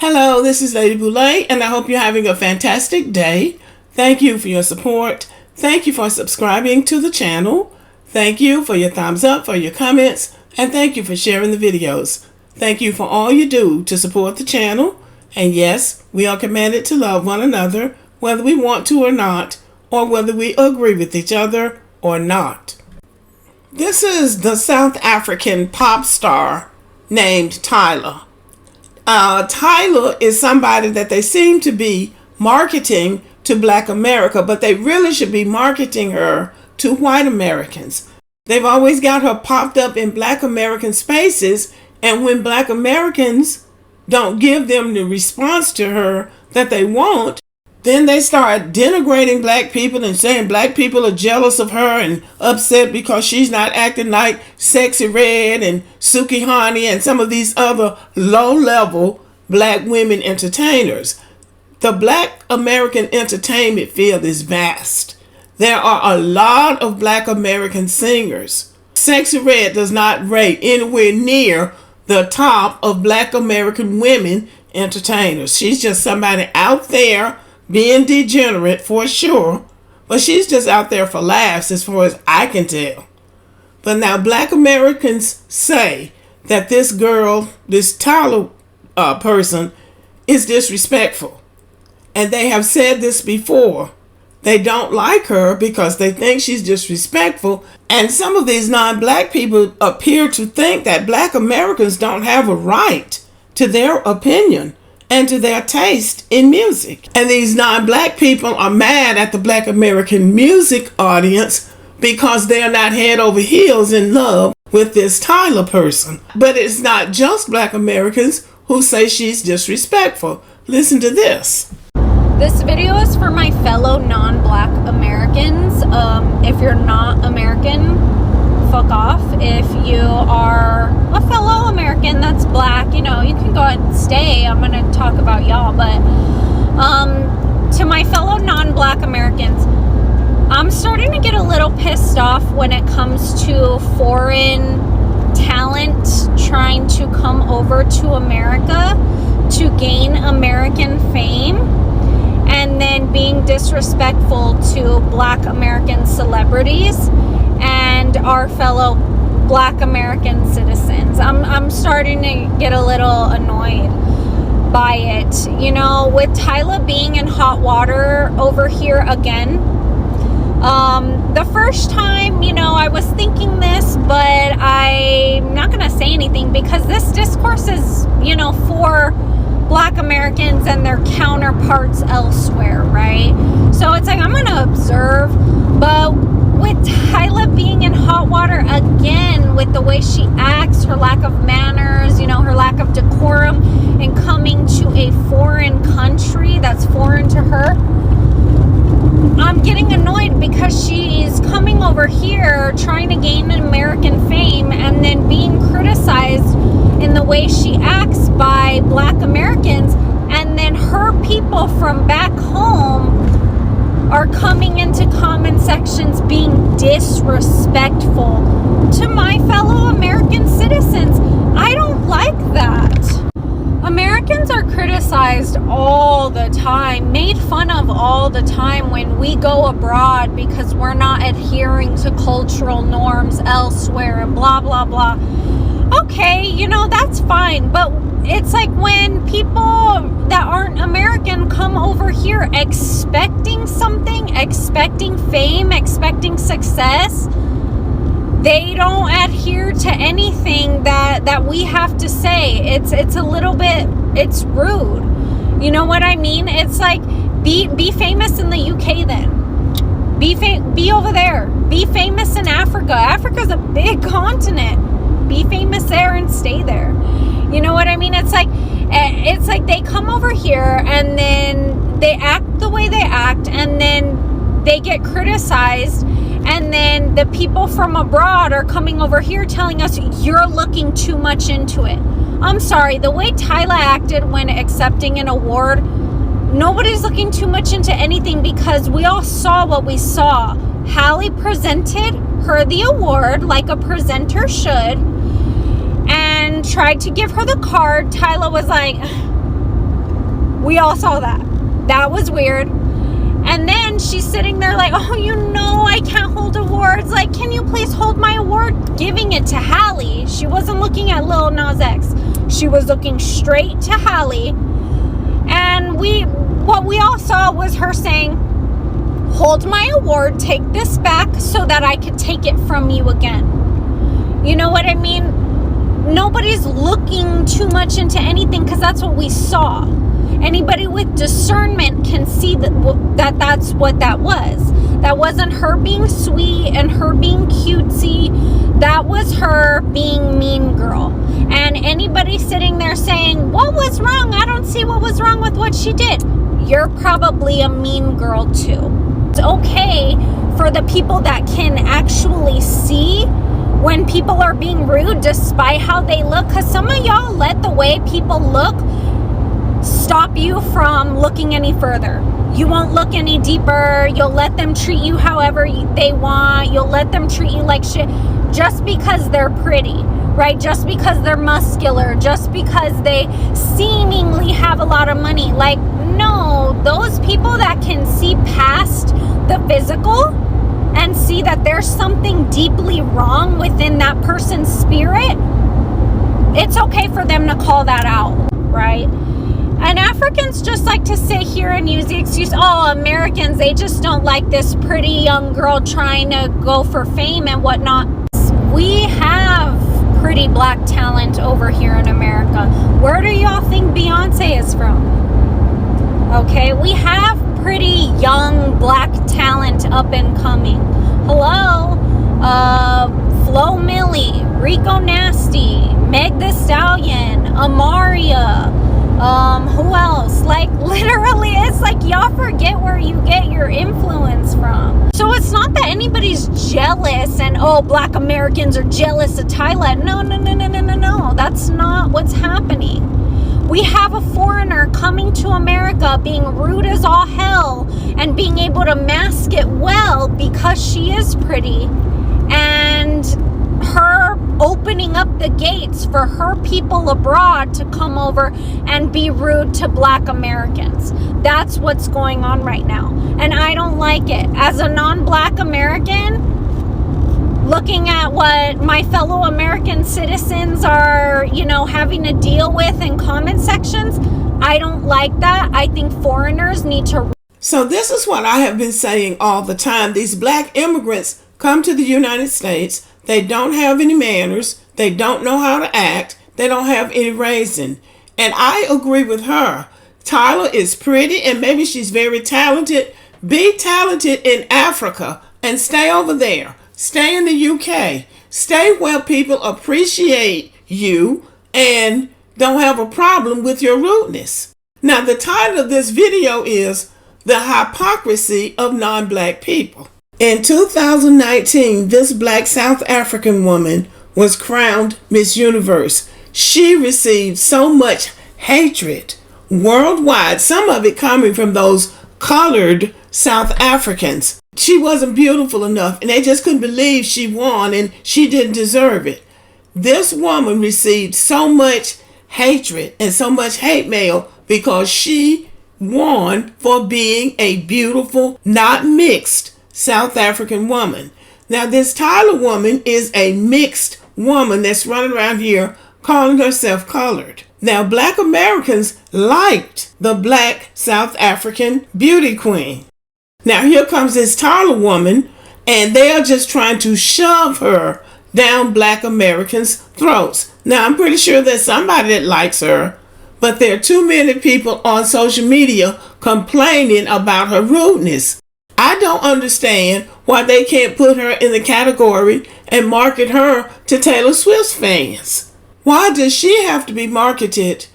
Hello, this is Lady Boulay, and I hope you're having a fantastic day. Thank you for your support. Thank you for subscribing to the channel. Thank you for your thumbs up, for your comments, and thank you for sharing the videos. Thank you for all you do to support the channel. And yes, we are commanded to love one another, whether we want to or not, or whether we agree with each other or not. This is the South African pop star named Tyla. Tyla is somebody that they seem to be marketing to Black America, but they really should be marketing her to white Americans. They've always got her popped up in Black American spaces, and when Black Americans don't give them the response to her that they want, then they start denigrating Black people and saying Black people are jealous of her and upset because she's not acting like Sexy Red and Suki Honey and some of these other low-level Black women entertainers. The Black American entertainment field is vast. There are a lot of Black American singers. Sexy Red does not rate anywhere near the top of Black American women entertainers. She's just somebody out there being degenerate for sure, but she's just out there for laughs as far as I can tell. But now Black Americans say that this girl, this Tyla person, is disrespectful. And they have said this before. They don't like her because they think she's disrespectful. And some of these non-Black people appear to think that Black Americans don't have a right to their opinion and to their taste in music. And these non-Black people are mad at the Black American music audience because they're not head over heels in love with this Tyla person. But it's not just Black Americans who say she's disrespectful. Listen to this. This video is for my fellow non-Black Americans. If you're not American, fuck off. If you are a fellow American that's Black, you can go ahead and stay. I'm gonna talk about y'all, but to my fellow non-Black Americans, I'm starting to get a little pissed off when it comes to foreign talent trying to come over to America to gain American fame and then being disrespectful to Black American celebrities and our fellow Black American citizens. I'm starting to get a little annoyed by it. With Tyla being in hot water over here again, the first time, I was thinking this, but I'm not gonna say anything because this discourse is, for Black Americans and their counterparts elsewhere, right? So it's like I'm gonna observe, but with Tyla being in hot water again, with the way she acts, her lack of manners, her lack of decorum, and coming to a foreign country that's foreign to her, I'm getting annoyed because she's coming over here trying to gain an American fame and then being criticized in the way she acts by Black Americans, and then her people from back home are coming into comment sections being disrespectful to my fellow American citizens. I don't like that. Americans are criticized all the time, made fun of all the time when we go abroad because we're not adhering to cultural norms elsewhere and blah, blah, blah. Okay, that's fine, but it's like when people that aren't American come over here expecting something, expecting fame, expecting success, they don't adhere to anything that we have to say. It's a little bit, it's rude. You know what I mean? It's like, be famous in the UK then. Be over there. Be famous in Africa. Africa's a big continent. Be famous there and stay there. You know what I mean? It's like they come over here and then they act the way they act, and then they get criticized, and then the people from abroad are coming over here telling us you're looking too much into it. I'm sorry, the way Tyla acted when accepting an award, nobody's looking too much into anything because we all saw what we saw. Hallie presented her the award like a presenter should and tried to give her the card. Tyla was like, We all saw that. That was weird. And then she's sitting there like, oh, you know I can't hold awards. Like, can you please hold my award? Giving it to Halle. She wasn't looking at Lil Nas X. She was looking straight to Halle. And what we all saw was her saying, hold my award, take this back so that I could take it from you again. You know what I mean? Nobody's looking too much into anything because that's what we saw. Anybody with discernment can see that that's what that was. That wasn't her being sweet and her being cutesy. That was her being mean girl. And anybody sitting there saying, what was wrong? I don't see what was wrong with what she did. You're probably a mean girl too. It's okay for the people that can actually see when people are being rude despite how they look. Because some of y'all let the way people look stop you from looking any further. You won't look any deeper. You'll let them treat you however they want. You'll let them treat you like shit just because they're pretty, right? Just because they're muscular, just because they seemingly have a lot of money. Like, no, those people that can see past the physical and see that there's something deeply wrong within that person's spirit, it's okay for them to call that out, right? And Africans just like to sit here and use the excuse, oh, Americans, they just don't like this pretty young girl trying to go for fame and whatnot. We have pretty black talent over here in America. Where do y'all think Beyonce is from? Okay, we have pretty young black talent up and coming. Hello, Flo Milli, Rico Nasty, Meg Thee Stallion, Amaria. Who else? Like, literally, it's like y'all forget where you get your influence from. So it's not that anybody's jealous and, oh, black Americans are jealous of Tyla. No. That's not what's happening. We have a foreigner coming to America being rude as all hell and being able to mask it well because she is pretty, and her opening up the gates for her people abroad to come over and be rude to black Americans. That's what's going on right now. And I don't like it. As a non-black American, looking at what my fellow American citizens are, having to deal with in comment sections, I don't like that. I think foreigners need to. So this is what I have been saying all the time. These black immigrants come to the United States. They don't have any manners. They don't know how to act. They don't have any raising. And I agree with her. Tyla is pretty and maybe she's very talented. Be talented in Africa and stay over there. Stay in the UK. Stay where people appreciate you and don't have a problem with your rudeness. Now, the title of this video is The Hypocrisy of Non-Black People. In 2019, this black South African woman was crowned Miss Universe. She received so much hatred worldwide, some of it coming from those colored South Africans. She wasn't beautiful enough, and they just couldn't believe she won, and she didn't deserve it. This woman received so much hatred and so much hate mail because she won for being a beautiful, not mixed South African woman. Now, this Tyla woman is a mixed woman that's running around here calling herself colored. Now, black Americans liked the black South African beauty queen. Now, here comes this Tyla woman, and they are just trying to shove her down black Americans' throats. Now, I'm pretty sure there's somebody that likes her, but there are too many people on social media complaining about her rudeness. I don't understand why they can't put her in the category and market her to Taylor Swift's fans. Why does she have to be marketed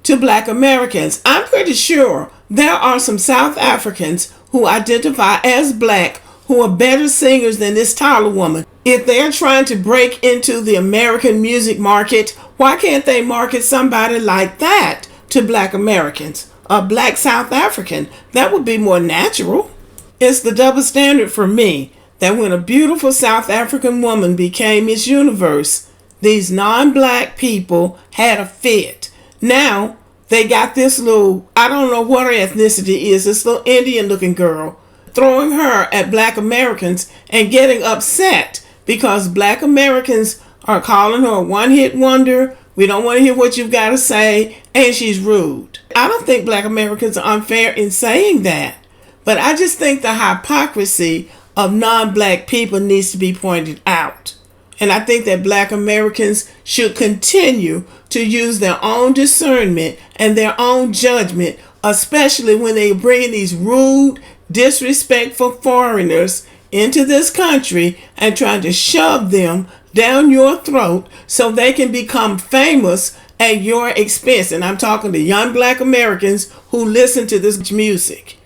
to black Americans? I'm pretty sure there are some South Africans who identify as black who are better singers than this Tyla woman. If they're trying to break into the American music market, why can't they market somebody like that to black Americans? A black South African, that would be more natural. It's the double standard for me that when a beautiful South African woman became Miss Universe, these non-black people had a fit. Now, they got this little, I don't know what her ethnicity is, this little Indian looking girl, throwing her at black Americans and getting upset because black Americans are calling her a one-hit wonder. We don't want to hear what you've got to say, and she's rude. I don't think black Americans are unfair in saying that, but I just think the hypocrisy of non-black people needs to be pointed out. And I think that black Americans should continue to use their own discernment and their own judgment, especially when they bring in these rude, disrespectful foreigners into this country and trying to shove them down your throat so they can become famous at your expense. And I'm talking to young black Americans who listen to this music.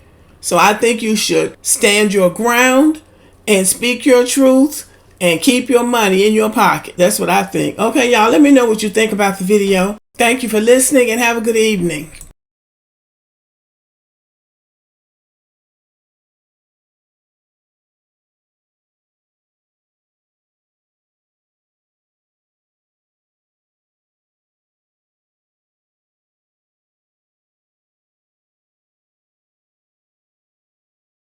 So I think you should stand your ground and speak your truth and keep your money in your pocket. That's what I think. Okay, y'all, let me know what you think about the video. Thank you for listening and have a good evening.